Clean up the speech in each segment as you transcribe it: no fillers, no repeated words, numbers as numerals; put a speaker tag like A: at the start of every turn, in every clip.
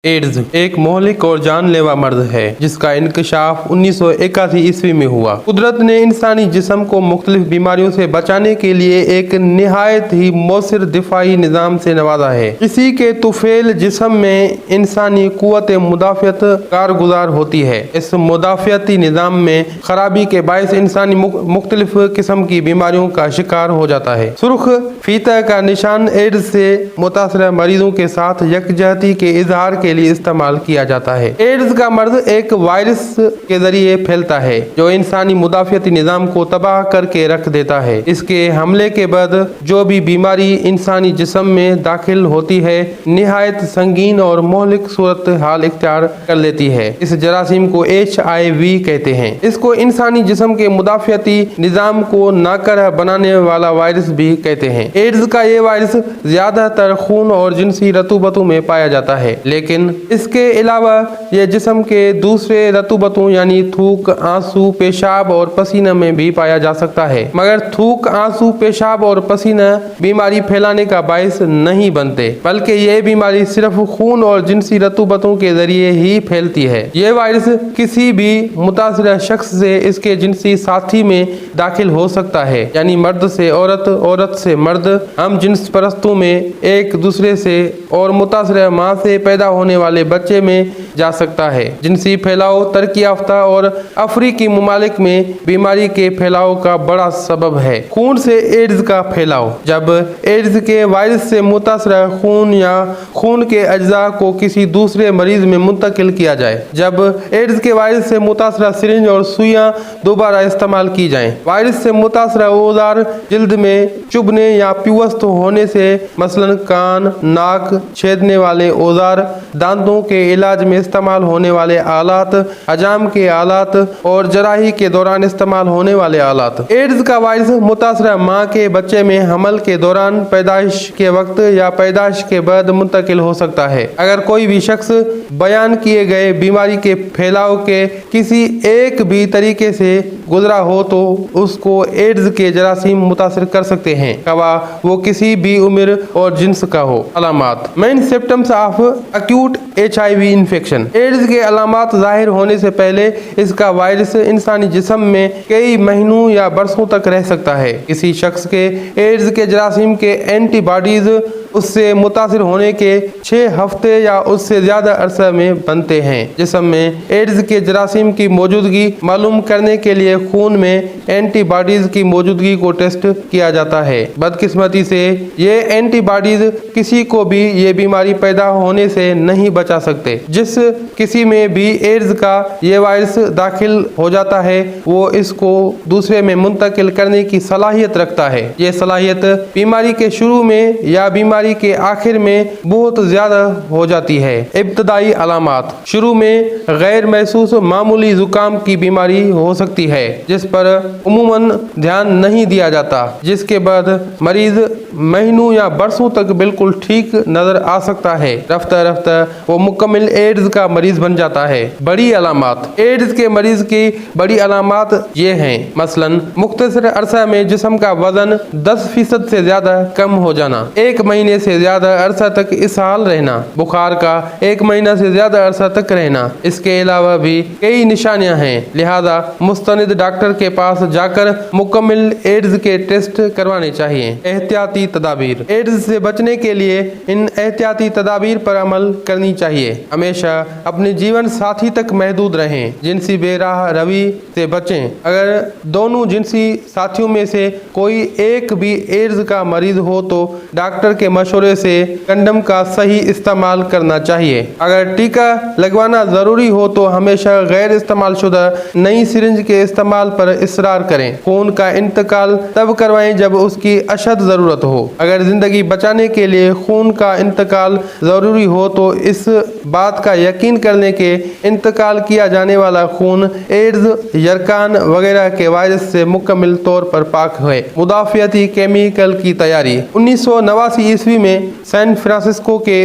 A: Ads एक मोहलिक और जानलेवा मर्ज है जिसका इंकशाफ 1981 ईस्वी में हुआ। कुदरत ने इंसानी जिस्म को मुख्तलिफ बीमारियों से बचाने के लिए एक निहायत ही मौसर दिफाई निज़ाम से नवाजा है। इसी के तुफेल जिस्म में इंसानी कुव्वत मुदाफ़ियत कारगुजार होती है। इस मुदाफ़ियती निज़ाम में खराबी के बायस इंसानी मुख्तलिफ किस्म की बीमारियों का शिकार हो जाता है। सुर्ख फीता का निशान एड्स से मुतासर मरीजों के साथ यकजहती के इजहार के लिए इस्तेमाल किया जाता है। एड्स का मर्ज एक वायरस के जरिए फैलता है जो इंसानी मुदाफ़ियती निज़ाम को तबाह करके रख देता है। इसके हमले के बाद जो भी बीमारी इंसानी जिस्म में दाखिल होती है निहायत संगीन और मोहलिक सूरत हाल इख्तियार कर लेती है। इस जरासीम को HIV कहते हैं। इसको इंसानी जिस्म के मुदाफ़ियती निज़ाम को नाकर बनाने वाला वायरस भी कहते हैं। एड्स का ये वायरस ज्यादातर खून और जिनसी रतूबतों में पाया जाता है, लेकिन इसके अलावा यह जिस्म के दूसरे रतूबतों यानी थूक, आंसू, पेशाब और पसीना में भी पाया जा सकता है। मगर थूक, आंसू, पेशाब और पसीना बीमारी फैलाने का बायस नहीं बनते, बल्कि यह बीमारी सिर्फ खून और जिनसी रतूबतों के जरिए ही फैलती है। यह वायरस किसी भी मुतासिर शख्स से इसके जिनसी साथी में दाखिल हो सकता है, यानी मर्द से औरत, औरत से मर्द, हम जिन्स परस्तों में एक दूसरे से और मुतासिर माँ से पैदा होने वाले बच्चे में जा सकता है। जिनसी फैलाव तरक्की याफ्ता और अफ्रीकी मुमालिक में बीमारी के फैलाव का बड़ा सबब है। खून से एड्स का फैलाव। जब एड्स के वायरस से मुतासर खून या खून के अज्जा को किसी दूसरे मरीज में मुंतकिल किया जाए, जब एड्स के वायरस से मुतासर सिरिंज और सुइयां दोबारा इस्तेमाल की जाएं, वायरस से मुतासर औजार जिल्द में चुभने या पिवस्त होने से मसलन कान, नाक छेदने वाले औजार, दांतों के इलाज में इस्तेमाल होने वाले आलात, हजाम के आलात और जराही के दौरान इस्तेमाल होने वाले आलात। एड्स का वायरस मुतासरा माँ के बच्चे में हमल के दौरान, पैदाइश के वक्त या पैदाइश के बाद मुंतकिल हो सकता है। अगर कोई भी शख्स बयान किए गए बीमारी के फैलाव के किसी एक भी तरीके से गुजरा हो तो उसको एड्स के जरासीम मुतासर कर सकते हैं, कवा वो किसी भी उम्र और जिन्स का हो। अलामात। Main symptoms of acute HIV infection. AIDS के अलामात जाहिर होने से पहले इसका वायरस इंसानी जिस्म में कई महीनों या बरसों तक रह सकता है। किसी शख्स के एड्स के जरासीम के एंटीबॉडीज उससे मुतासिर होने के 6 हफ्ते या उससे ज्यादा अरसा में बनते हैं। जिस्म में एड्स के जरासीम की मौजूदगी मालूम करने के लिए खून में एंटीबॉडीज की मौजूदगी को टेस्ट किया जाता है। बदकिस्मती से ये एंटीबॉडीज किसी को भी ये बीमारी पैदा होने से नहीं बचा सकते। जिस किसी में भी एड्स का ये वायरस दाखिल हो जाता है वो इसको दूसरे में मुंतकिल करने की सलाहियत रखता है। ये सलाहियत बीमारी के शुरू में या बीमारी के आखिर में बहुत ज्यादा हो जाती है। इब्तदाई अलामात। शुरू में गैर महसूस मामूली जुकाम की बीमारी हो सकती है जिस पर उमूमन ध्यान नहीं दिया जाता, जिसके बाद मरीज महीनों या बरसों तक बिल्कुल ठीक नजर आ सकता है। रफ्ता रफ्ता वो मुकम्मल एड्स का मरीज बन जाता है। बड़ी अलामात। एड्स के मरीज की बड़ी अलामात ये हैं, मसलन मुख्तसर अरसा में जिस्म का वजन 10% से ज्यादा कम हो जाना, 1 महीने से ज्यादा अरसा तक इस हाल रहना, बुखार का 1 महीना से ज्यादा अरसा तक रहना। इसके अलावा भी कई निशानियां हैं, लिहाजा मुस्तनिद डॉक्टर के पास जाकर मुकम्मल एड्स के टेस्ट करवाने चाहिए। एहतियाती तदाबीर। एड्स से बचने के लिए इन एहतियाती तदाबीर पर अमल करनी चाहिए। हमेशा अपने जीवन साथी तक महदूद रहें। जिनसी बेराह रवि से बचें। अगर दोनों जिनसी साथियों में से कोई एक भी एड्स का मरीज हो तो डॉक्टर के मशवरे से कंडम का सही इस्तेमाल करना चाहिए। अगर टीका लगवाना जरूरी हो तो हमेशा गैर इस्तेमाल शुदा नई सिरिंज के इस्तेमाल पर इसरार करें। खून का इंतकाल तब करवाएं जब उसकी अशद जरूरत हो। अगर जिंदगी बचाने के लिए खून का इंतकाल जरूरी हो तो इस बात का यकीन करने के इंतकाल किया जाने वाला खून एड्स, यरकान वगैरह के वायरस से मुकम्मल तौर पर पाक है। मुदाफियती केमिकल की तैयारी। 1989 ईस्वी में सैन फ्रांसिस्को के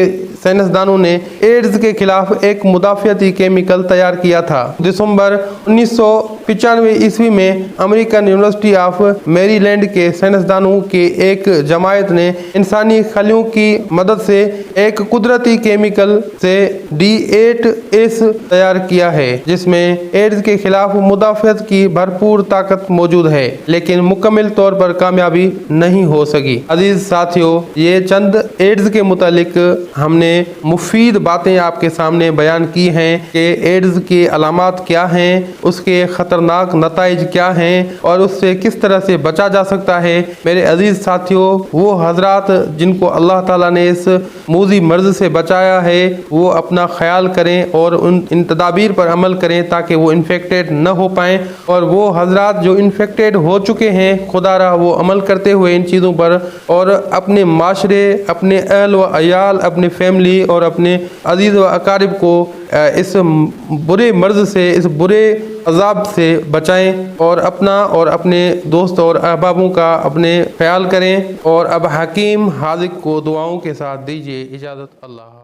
A: साइंसदानों ने एड्स के खिलाफ एक मुदाफियती केमिकल तैयार किया था। दिसंबर 1995 ईस्वी में अमेरिकन यूनिवर्सिटी ऑफ मैरीलैंड के साइंसदानों की एक जमायत ने इंसानी खलियों की मदद से एक कुदरती केमिकल से D8S तैयार किया है, जिसमें एड्स के खिलाफ मुदाफियत की भरपूर ताकत मौजूद है, लेकिन मुकम्मल तौर पर कामयाबी नहीं हो सकी। अजीज साथियों, ये चंद एड्स के मुतालिक हमने मुफीद बातें आपके सामने बयान की हैं कि एड्स की अलामात क्या हैं, उसके ख़तरनाक नताइज क्या हैं और उससे किस तरह से बचा जा सकता है। मेरे अजीज साथियों, वो हजरात जिनको अल्लाह ताला ने इस मूजी मर्ज से बचाया है, वो अपना ख्याल करें और इन तदाबीर पर अमल करें ताकि वो इन्फेक्टेड न हो पाएँ, और वो हजरात जो इन्फेक्टेड हो चुके हैं, खुदारा वो अमल करते हुए इन चीज़ों पर और अपने माशरे, अपने अहल व अयाल, अपने फैमिली और अपने अजीज़ व अकारिब को इस बुरे मर्ज से, इस बुरे अजाब से बचाएं और अपना और अपने दोस्त और अहबाबों का अपने ख्याल करें। और अब हकीम हाजिक को दुआओं के साथ दीजिए इजाज़त। अल्लाह।